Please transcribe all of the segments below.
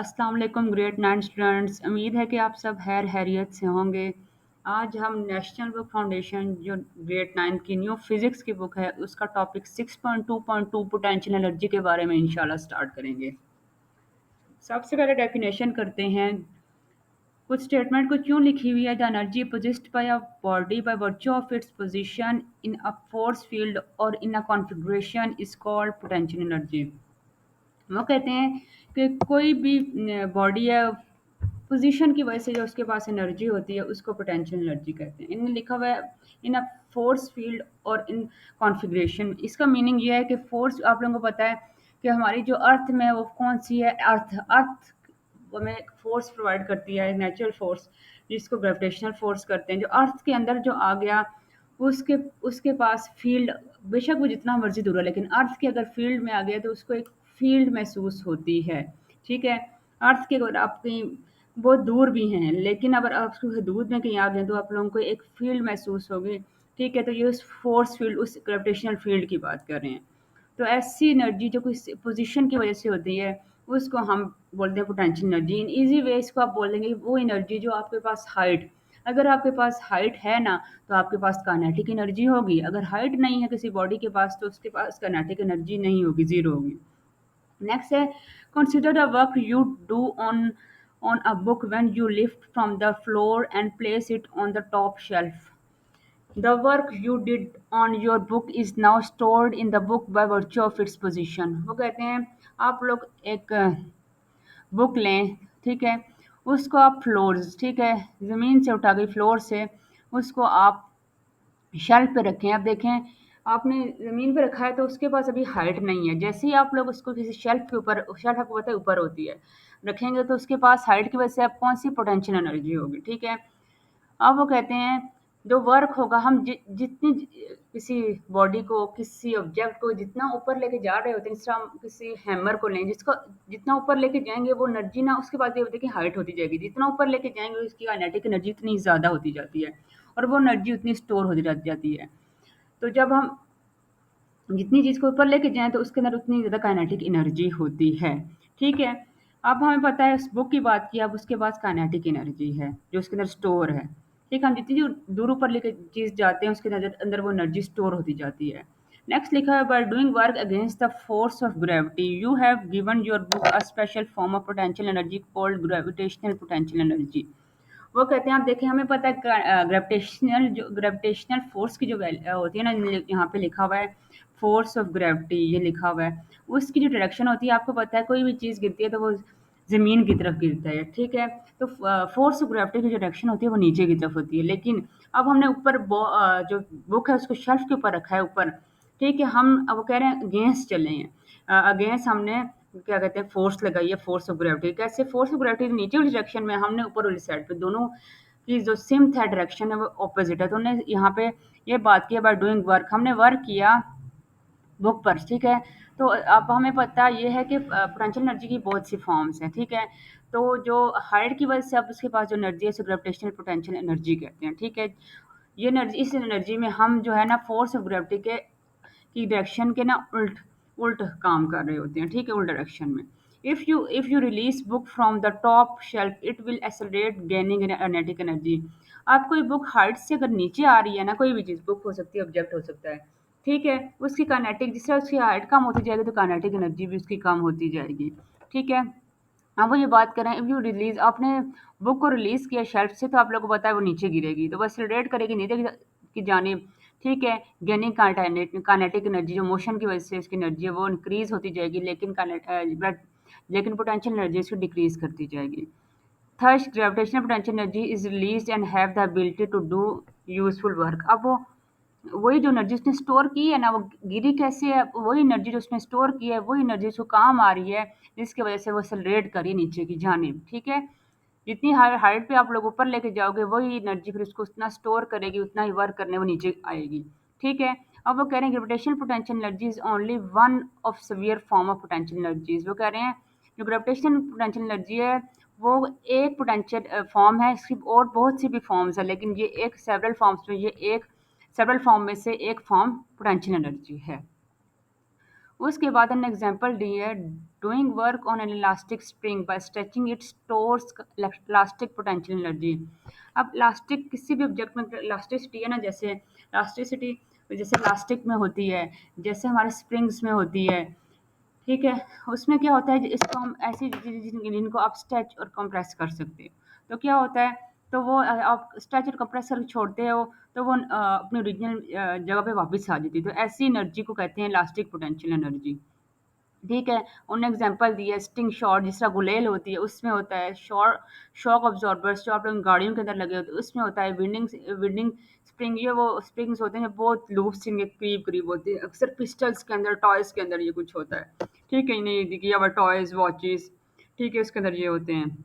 अस्सलाम वालेकुम grade 9 students. उम्मीद है कि आप सब हैरियत से होंगे। आज हम नेशनल बुक फाउंडेशन जो ग्रेड 9 की न्यू फिज़िक्स की बुक है उसका टॉपिक 6.2.2 पोटेंशियल एनर्जी के बारे में इंशाल्लाह स्टार्ट करेंगे। सबसे पहले डेफिनेशन करते हैं। कुछ स्टेटमेंट को क्यों लिखी हुई है। The energy possessed by a body by virtue of its position in a force field और in a configuration is called potential energy. वो कहते हैं कि कोई भी बॉडी है, पोजीशन की वजह से जो उसके पास एनर्जी होती है उसको पोटेंशियल एनर्जी कहते हैं। इनमें लिखा हुआ है इन अ फोर्स फील्ड और इन कॉन्फ़िगरेशन। इसका मीनिंग ये है कि फोर्स आप लोगों को पता है कि हमारी जो अर्थ में वो कौन सी है, अर्थ अर्थ हमें फोर्स प्रोवाइड करती है, नेचुरल फोर्स जिसको ग्रेविटेशनल फोर्स करते हैं। जो अर्थ के अंदर जो आ गया उसके उसके पास फील्ड, बेशक वो जितना मर्जी दूर है, लेकिन अर्थ के अगर फील्ड में आ गया तो उसको एक फील्ड महसूस होती है। ठीक है। अर्थ के अगर आप कहीं बहुत दूर भी हैं, लेकिन अगर आप उसकी हदूद में कहीं आ गए तो आप लोगों को एक फील्ड महसूस होगी। ठीक है। तो ये उस फोर्स फील्ड, उस ग्रेविटेशनल फील्ड की बात कर रहे हैं। तो ऐसी एनर्जी जो कोई पोजीशन की वजह से होती है उसको हम बोलते हैं potential energy. In easy way इसको आप बोल देंगे वो एनर्जी जो आपके पास हाइट, अगर आपके पास हाइट है ना तो आपके पास काइनेटिक एनर्जी होगी। अगर हाइट नहीं है किसी बॉडी के पास तो उसके पास काइनेटिक एनर्जी नहीं होगी, जीरो होगी। नेक्स्ट है consider the work you do on a book when you lift from the floor and place it on the top shelf. The work you did on your book is now stored in the book by virtue of its position। वो कहते हैं आप लोग एक book लें, ठीक है, उसको आप फ्लोर्स, ठीक है, ज़मीन से उठा के फ्लोर से उसको आप शेल्फ पे रखें। अब देखें आपने ज़मीन पे रखा है तो उसके पास अभी हाइट नहीं है। जैसे ही आप लोग उसको किसी शेल्फ के ऊपर, शेल्फ आपको पता है ऊपर होती है, रखेंगे तो उसके पास हाइट की वजह से अब कौन सी पोटेंशियल एनर्जी होगी। ठीक है। अब वो कहते हैं जो वर्क होगा हम जितनी किसी बॉडी को, किसी ऑब्जेक्ट को जितना ऊपर लेके जा रहे होते हैं, जिस तरह हम किसी हैमर को लें, जिसको जितना ऊपर लेके जाएंगे वो एनर्जी ना उसके बाद ये होती है कि हाइट होती जाएगी। जितना ऊपर लेके जाएंगे उसकी काइनेटिक एनर्जी इतनी ज़्यादा होती जाती है और वो एनर्जी उतनी स्टोर होती जाती है। तो जब हम जितनी चीज़ को ऊपर लेके जाएँ तो उसके अंदर उतनी ज़्यादा काइनेटिक एनर्जी होती है। ठीक है? अब हमें पता है, उस बुक की बात की, अब उसके पास काइनेटिक एनर्जी है, जो उसके अंदर स्टोर है। ठीक है? हम जितनी जो दूर ऊपर लेके चीज़ जाते हैं उसके अंदर अंदर वो एनर्जी स्टोर होती जाती है। नेक्स्ट लिखा है by doing work against the force of gravity you have given your book a special form of potential energy called gravitational potential energy. वो कहते हैं आप देखें हमें पता है ग्रेविटेशनल फोर्स की जो होती है ना, यहाँ पे लिखा हुआ है फोर्स ऑफ ग्रेविटी, ये लिखा हुआ है। उसकी जो डायरेक्शन होती है आपको पता है, कोई भी चीज़ गिरती है तो वो ज़मीन की तरफ गिरता है। ठीक है। तो फोर्स ऑफ ग्रेविटी की जो डायरेक्शन होती है वो नीचे की तरफ होती है। लेकिन अब हमने ऊपर जो बुक है उसको शेल्फ के ऊपर रखा है ऊपर। ठीक है। हम अब वो कह रहे हैं अगेंस्ट चले हैं, अगेंस्ट हमने क्या कहते हैं फोर्स लगाई है, फोर्स ऑफ ग्रेविटी। कैसे फोर्स ऑफ ग्रेविटी नीचे वाली डायरेक्शन में, हमने ऊपर वाली साइड पे, दोनों की जो सिम्थ है डायरेक्शन है वो ऑपोजिट है। तो हमने यहाँ पे ये बात की बाय डूइंग वर्क, हमने वर्क किया बुक पर। ठीक है। तो अब हमें पता ये है कि पोटेंशियल एनर्जी की बहुत सी फॉर्म्स हैं। ठीक है। तो जो हाइट की वजह से अब उसके पास जो एनर्जी है उसे ग्रेविटेशनल पोटेंशियल एनर्जी कहते हैं। ठीक है। ये एनर्जी, इस एनर्जी में हम जो है ना फोर्स ऑफ ग्रेविटी के की डायरेक्शन के ना उल्ट उल्ट काम कर रहे होते हैं। ठीक है। उल्ट डायरेक्शन में if you release book from the top shelf it will accelerate gaining kinetic energy. आप कोई बुक हाइट से अगर नीचे आ रही है ना, कोई भी चीज़, बुक हो सकती है, ऑब्जेक्ट हो सकता है, ठीक है, उसकी काइनेटिक, जिस तरह उसकी हाइट कम होती जाएगी तो काइनेटिक एनर्जी भी उसकी कम होती जाएगी। ठीक है। अब वो ये बात करें, इफ यू रिलीज, आपने बुक को रिलीज किया शेल्फ से तो आप लोगों को पता है वो नीचे गिरेगी, तो बस एक्सेलरेट करेगी नीचे की जानिब। ठीक है। गेनिंग काइनेटिक एनर्जी, जो मोशन की वजह से उसकी एनर्जी है वो इंक्रीज होती जाएगी, लेकिन पोटेंशियल एनर्जी उसकी डिक्रीज करती जाएगी। Third, gravitational potential energy is release and have the ability to do useful work. अब वो वही जो एनर्जी उसने स्टोर की है ना, वो गिरी कैसे है, वही एनर्जी जो उसने स्टोर की है वही एनर्जी उसको काम आ रही है, जिसकी वजह से वो एक्सेलरेट करी नीचे की जानिब। ठीक है। जितनी हाइट पे आप लोग ऊपर लेके जाओगे वही एनर्जी फिर उसको उतना स्टोर करेगी, उतना ही वर्क करने वो नीचे आएगी। ठीक है। अब वो कह रहे हैं gravitational potential energy is only one of severe form of potential energies. वो कह रहे हैं जो ग्रेविटेशनल पोटेंशियल एनर्जी है वो एक पोटेंशियल फॉर्म है, इसकी और बहुत सी भी फॉर्म्स है, लेकिन ये एक सेवरल फॉर्म्स में, ये एक सेवरल फॉर्म में से एक फॉर्म पोटेंशियल एनर्जी है। उसके बाद हमने एग्जांपल दी है doing work on an elastic spring by stretching it stores elastic potential energy। अब इलास्टिक किसी भी ऑब्जेक्ट में इलास्टिसिटी है ना, जैसे इलास्टिसिटी जैसे इलास्टिक में होती है, जैसे हमारे स्प्रिंग्स में होती है, ठीक है? उसमें क्या होता है, इसको हम ऐसी जिनको आप स्ट्रेच और कंप्रेस कर सकते हो। तो क्या होता है, तो वो आप स्ट्रेच और कंप्रेस करके छोड़ते हो, तो वो अपनी ओरिजिनल जगह पे वापस आ जाती है। तो ऐसी एनर्जी को कहते हैं इलास्टिक पोटेंशियल एनर्जी। ठीक है? उन्होंने एग्ज़ाम्पल दिया है स्टिंग शॉट, जिस तरह गुलेल होती है उसमें होता है, शॉक अब्ज़ॉर्बर्स जो आप लोग गाड़ियों के अंदर लगे होते हैं उसमें होता है, विंडिंग स्प्रिंग, ये वो स्प्रिंग्स होते हैं जो बहुत लूप्स इनके करीब-करीब होती है। अक्सर पिस्टल्स के अंदर, टॉयज़ के अंदर ये कुछ होता है। ठीक है? नहीं देखिए अब टॉयज़, वॉचेज़, ठीक है? उसके अंदर ये होते हैं।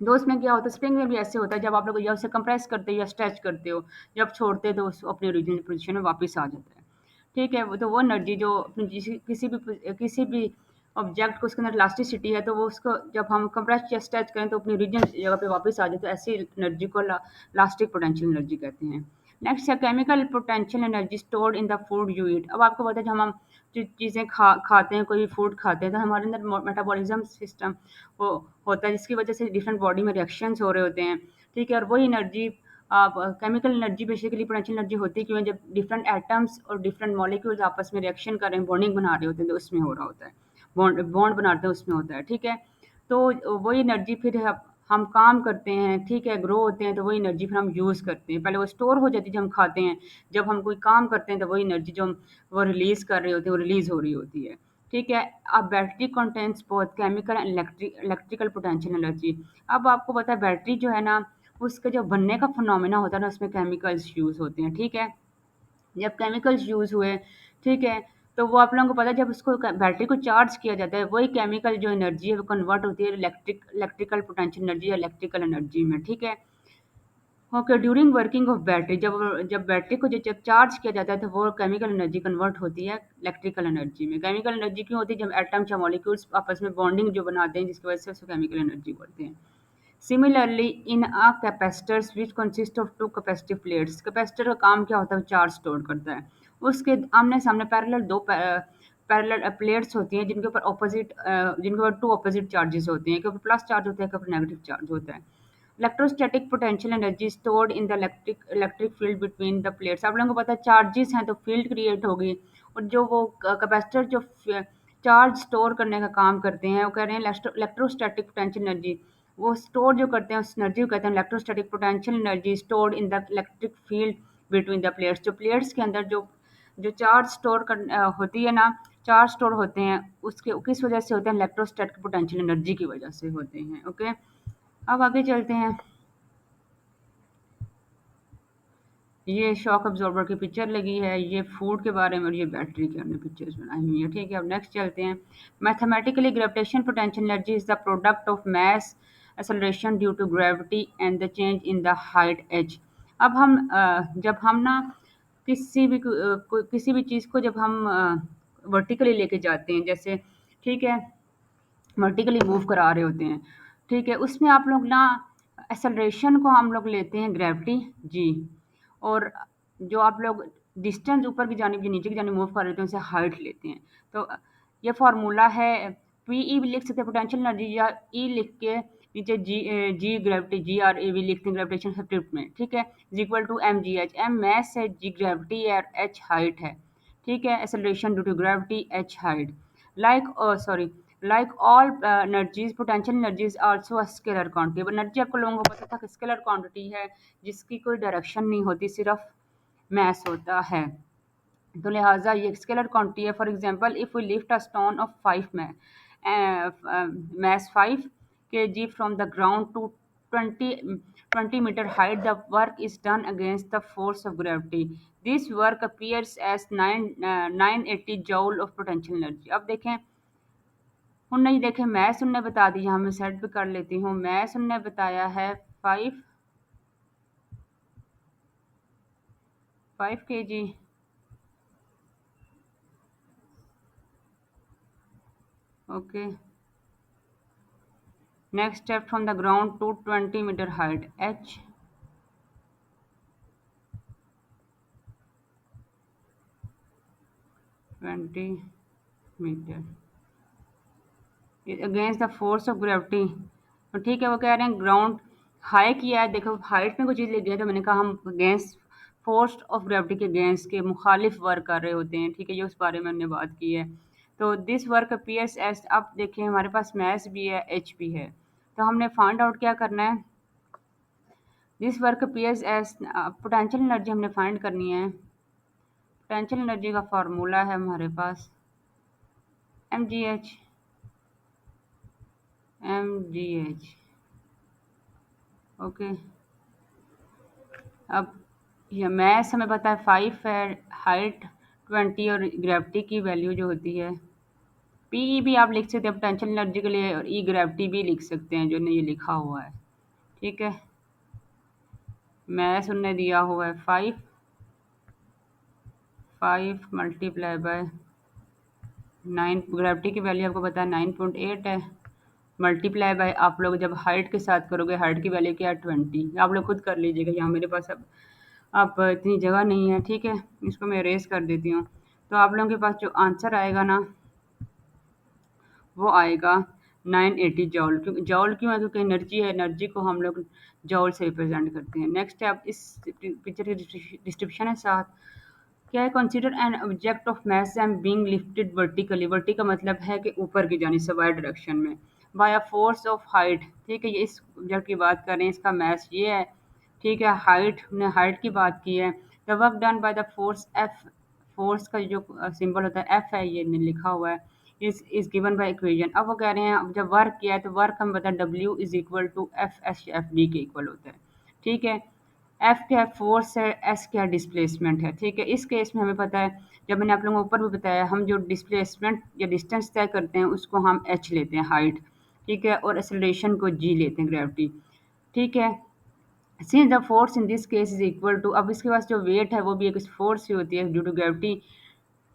तो उसमें क्या होता है, स्प्रिंग में भी ऐसे होता है, जब आप लोग या उसे कंप्रेस करते हो या स्ट्रेच करते हो, जब छोड़ते हो तो उस अपनी ओरिजिनल पोज़ीशन में वापस आ जाता है। ठीक है? वो तो वो एनर्जी जो अपनी किसी भी ऑब्जेक्ट को उसके अंदर इलास्टिसिटी है, तो वो उसको जब हम कंप्रेस या स्ट्रेच करें तो अपनी ओरिजिनल जगह पे वापस आ जाए, तो ऐसी एनर्जी को इलास्टिक पोटेंशियल एनर्जी कहते हैं। नेक्स्ट है chemical potential energy stored in the food you eat. अब आपको पता है जब हम जो चीज़ें खाते हैं, कोई भी फूड खाते हैं, तो हमारे अंदर मेटाबॉलिज्म सिस्टम वो होता है, जिसकी वजह से डिफरेंट बॉडी में रिएक्शंस हो रहे होते हैं। ठीक है? और वही एनर्जी आप chemical energy basically potential energy होती है, क्योंकि जब डिफरेंट एटम्स और डिफरेंट मॉलिक्यूल्स आपस में रिएक्शन कर रहे हैं, बॉन्डिंग बना रहे होते हैं, तो उसमें हो रहा होता है। बॉन्ड बॉन्ड बनाते हैं उसमें होता है। ठीक है? तो वही एनर्जी फिर हम काम करते हैं, ठीक है, ग्रो होते हैं, तो वही एनर्जी फिर हम यूज़ करते हैं। पहले वो स्टोर हो जाती है जब हम खाते हैं, जब हम कोई काम करते हैं तो वही एनर्जी जो हम वो रिलीज़ कर रहे होते हैं, वो रिलीज़ हो रही होती है। ठीक है? अब battery contains both chemical and electrical potential energy. अब आपको पता है बैटरी जो है ना, उसका जो बनने का फिनोमेना होता है ना, उसमें केमिकल्स यूज़ होते हैं। ठीक है? जब केमिकल्स यूज़ हुए, ठीक है, तो वो आप लोगों को पता है जब उसको बैटरी को चार्ज किया जाता है, वही केमिकल जो एनर्जी है वो कन्वर्ट होती है इलेक्ट्रिकल पोटेंशियल एनर्जी या इलेक्ट्रिकल एनर्जी में। ठीक है? Okay, during working of battery, जब जब बैटरी को जब चार्ज किया जाता है तो वो केमिकल एनर्जी कन्वर्ट होती है इलेक्ट्रिकल एनर्जी में। केमिकल एनर्जी क्यों होती है, जब एटम्स या मॉलिक्यूल्स आपस में बॉन्डिंग जो बनाते हैं, जिसकी वजह से उसको केमिकल एनर्जी बोलते हैं। Similarly, in a capacitors which consist of two capacitive plates, capacitor का काम क्या होता है, वो चार्ज स्टोर करता है। उसके आमने सामने पैरेलल प्लेट्स होती हैं, जिनके ऊपर टू ऑपोजिट चार्जेस होते हैं, एक ऊपर प्लस चार्ज होता है, एक ऊपर नेगेटिव चार्ज होता है। Electrostatic potential energy stored in the electric field between the plates. आप लोगों को पता है चार्जेस हैं तो फील्ड क्रिएट होगी, और जो वो कैपेसिटर जो चार्ज स्टोर करने का काम करते हैं, वो कह रहे हैं इलेक्ट्रोस्टैटिक पोटेंशियल एनर्जी, वो स्टोर जो करते हैं उस एनर्जी को कहते हैं electrostatic potential energy stored in the electric field between the plates. जो प्लेट्स के अंदर जो जो चार्ज होती है ना, चार्ज स्टोर होते हैं, उसके किस वजह से होते हैं, इलेक्ट्रोस्टैटिक पोटेंशियल एनर्जी की वजह से होते हैं। ओके, अब आगे चलते हैं। ये शॉक अब्जॉर्बर की पिक्चर लगी है, ये फूड के बारे में, और ये बैटरी के हमने पिक्चर्स बनाई हुई है। ठीक है, अब नेक्स्ट चलते हैं। Mathematically gravitation potential energy is the product of mass acceleration due to gravity and the change in the height H. अब जब हम ना किसी भी चीज़ को जब हम वर्टिकली लेके जाते हैं, जैसे, ठीक है, वर्टिकली मूव करा रहे होते हैं, ठीक है, उसमें आप लोग ना एक्सेलरेशन को हम लोग लेते हैं ग्रेविटी जी, और जो आप लोग डिस्टेंस ऊपर की जानिब या नीचे की जानिब मूव कर रहे थे उसे हाइट लेते हैं। तो ये फार्मूला है, पी ई भी लिख सकते हैं पोटेंशियल एनर्जी, या ई लिख के नीचे जी ग्रेविटी, जी आर ए भी लिखते हैं ग्रेविटेशन सब्स्टिट्यूट में। ठीक है, is equal to M G H, M mass है, जी ग्रेविटी है, और एच हाइट है। ठीक है, acceleration due to gravity, H height. Like sorry like all energies potential energy is also a scalar quantity. अब एनर्जी आपको लोगों को पता था कि स्केलर क्वांटिटी है, जिसकी कोई डायरेक्शन नहीं होती, सिर्फ मैस होता है। तो लिहाजा ये स्केलर क्वांटिटी है। For example, if we lift a stone of 5 K G from the ground to 20 metre height, the work is done against the force of gravity. This work appears as 980 joule of potential energy. अब देखें, उनने देखें maths उनने बता दिया, हमें set भी कर लेती हूँ। मैथ्स उनने बताया है 5 5 kg। Okay, next step from the ground to 20 metre height, H 20 metre. Against the force of gravity. तो ठीक है, वो कह रहे हैं ग्राउंड हाई किया है। देखो हाइट में कोई चीज़ लगी है तो मैंने कहा हम अगेंस्ट फोर्स ऑफ ग्रेविटी के अगेंस्ट के मुखालिफ वर्क कर रहे होते हैं। ठीक है, ये उस बारे में हमने बात की है। तो दिस वर्क अपीयर्स एज, अब देखिए हमारे पास मैस भी है, एच भी है। तो हमने फाइंड आउट क्या करना है, this work appears as potential energy हमने फाइंड करनी है। पोटेंशियल एनर्जी का फार्मूला है हमारे पास M G H, M G H. Okay, अब ये मैथ्स हमें पता है 5 है, हाइट 20 और ग्रेविटी की वैल्यू जो होती है पी भी आप लिख सकते हैं पोटेंशियल एनर्जी के लिए, और ई ग्रेविटी भी लिख सकते हैं जो ने ये लिखा हुआ है। ठीक है, मैथ्स उनने दिया हुआ है 5, 5 मल्टीप्लाई बाय 9, ग्रेविटी की वैल्यू आपको पता है 9.8 है, मल्टीप्लाई बाय आप लोग जब हाइट के साथ करोगे, हाइट की वैल्यू क्या है 20, आप लोग खुद कर लीजिएगा, यहाँ मेरे पास अब इतनी जगह नहीं है। ठीक है, इसको मैं इरेज़ कर देती हूँ। तो आप लोगों के पास जो आंसर आएगा ना, वो आएगा 980 जॉल। क्यों जॉल क्यों है, क्योंकि एनर्जी है, एनर्जी को हम लोग जॉल से रिप्रेजेंट करते हैं। नेक्स्ट है, अब इस पिक्चर की डिस्क्रिप्शन है साथ, क्या है, consider an object of mass M being lifted vertically, वर्टी का मतलब है कि ऊपर की जानी से, वाई डायरेक्शन में, by a force of height. ठीक है, ये इस ऑब्जेक्ट की बात कर रहे हैं, इसका मैस ये है। ठीक है, हाइट, हमने हाइट की बात की है। The work done by the force F, force का जो सिंबल होता है एफ है, ये लिखा हुआ है, इज गिवन बाय इक्वेशन। अब वो कह रहे हैं अब जब वर्क किया है तो वर्क हम बता W is equal to F S F D के इक्वल होता है। ठीक है, एफ क्या है, फोर्स है, एस क्या डिस्प्लेसमेंट है। ठीक है, इस केस में हमें पता है, जब मैंने आप लोगों को ऊपर भी बताया, हम जो डिस्प्लेसमेंट या डिस्टेंस तय करते हैं उसको हम एच लेते हैं, हाइट। ठीक है, और एक्सेलरेशन को जी लेते हैं, ग्रेविटी। ठीक है, since the force in this case is equal to, अब इसके पास जो वेट है वो भी एक फोर्स ही होती है due to gravity,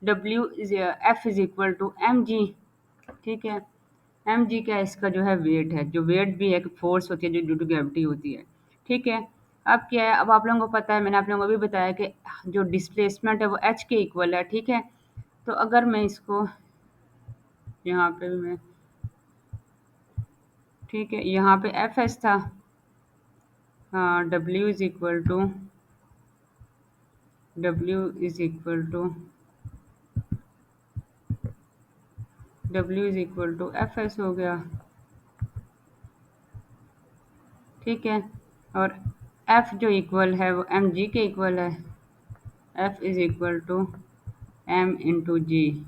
W is F is equal to M G. ठीक है, एम जी क्या इसका जो है वेट है, जो वेट भी एक फोर्स होती है जो ड्यू टू ग्रेविटी होती है। ठीक है, अब क्या है, अब आप लोगों को पता है, मैंने आप लोगों को भी बताया कि जो डिस्प्लेसमेंट है वो एच के इक्वल है। ठीक है, तो अगर मैं इसको यहाँ पे भी मैं, ठीक है, यहाँ पे एफ एस था, हाँ, W is equal to W is equal to F S हो गया। ठीक है, और एफ जो इक्वल है वो एम जी के इक्वल है, F is equal to M into G.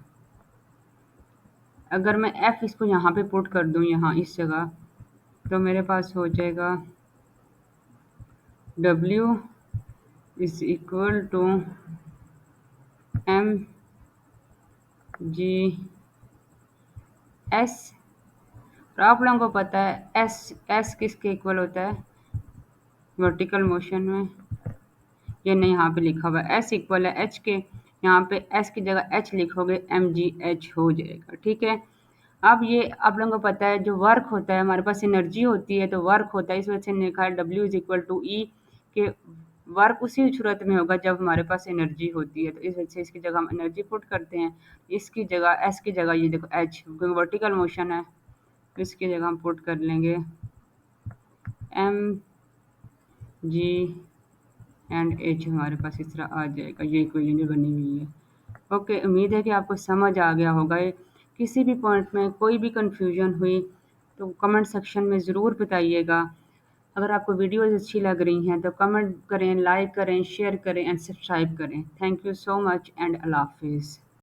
अगर मैं एफ इसको यहाँ पे पुट कर दूँ, यहाँ इस जगह, तो मेरे पास हो जाएगा W is equal to M G S. और आप लोगों को पता है एस, एस किसके इक्वल होता है वर्टिकल मोशन में, ये नहीं यहाँ पे लिखा हुआ है, एस इक्वल है एच के, यहाँ पे एस की जगह एच लिखोगे, एम जी एच हो जाएगा। ठीक है, अब ये आप लोगों को पता है जो वर्क होता है, हमारे पास एनर्जी होती है तो वर्क होता है, इस वजह से लिखा है डब्ल्यू इज इक्वल टू ई, के वर्क उसी सूरत में होगा जब हमारे पास एनर्जी होती है, तो इस वजह से इसकी जगह हम एनर्जी पुट करते हैं, इसकी जगह एस की जगह ये देखो एच, क्योंकि वर्टिकल मोशन है, इसकी जगह हम पुट कर लेंगे एम जी एंड एच, हमारे पास इस तरह आ जाएगा, ये इक्वेशन जो बनी हुई है। ओके, उम्मीद है कि आपको समझ आ गया होगा। किसी भी पॉइंट में कोई भी कन्फ्यूजन हुई तो कमेंट सेक्शन में ज़रूर बताइएगा। अगर आपको वीडियोज़ अच्छी लग रही हैं तो कमेंट करें, लाइक करें, शेयर करें एंड सब्सक्राइब करें। Thank you so much and अल्लाह हाफिज़।